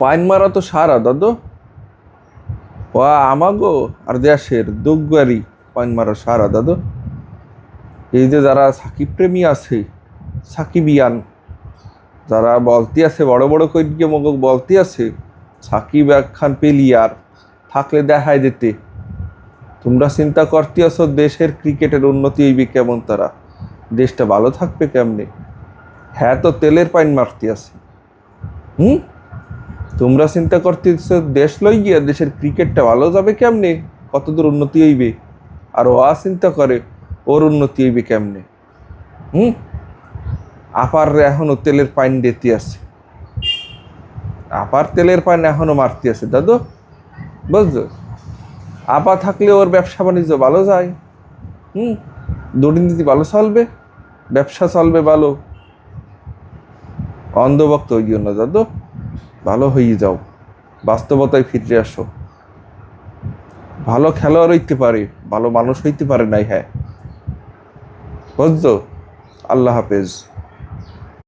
Pine মারা তো সারা দাদু, ও আমাগো আর দেশের দুগারি পাইন মারা সারা দাদু। এই যে যারা সাকিব প্রেমী আছে, সাকিবিয়ান যারা বলতে আছে, বড় বড় কইকে মগ বলতে আছে সাকিব একখান প্লেয়ার থাকলে দেখায় দিতে। তোমরা চিন্তা করতে আছো দেশের ক্রিকেটের উন্নতি হইবে কেমন, তারা দেশটা ভালো থাকবে কেমনে? হ্যাঁ তো তেলের পাইন মারতে আছে। হুম, তোমরা চিন্তা করতেছ দেশ লই গিয়া দেশের ক্রিকেটটা ভালো যাবে কেমনে, কতদূর উন্নতি হইবে। আর ও চিন্তা করে ওর উন্নতি হইবে কেমনে। হুম, আপার এখনো তেলের পাইন দিতে আছে, আপার তেলের পাইন এখনো মারতে আছে দাদু, বুঝছো? আপা থাকলে ওর ব্যবসা বাণিজ্য ভালো যায়। হুম, দুর্নীতি ভালো চলবে, ব্যবসা চলবে ভালো। অন্ধভক্ত হইও না দাদু, ভালো হয়ে যাও, বাস্তবতায় ফিরে আসো। ভালো খেলোয়াড় হইতে পারে, ভালো মানুষ হইতে পারে নাই, হ্যাঁ, বুঝছো? আল্লাহ হাফেজ।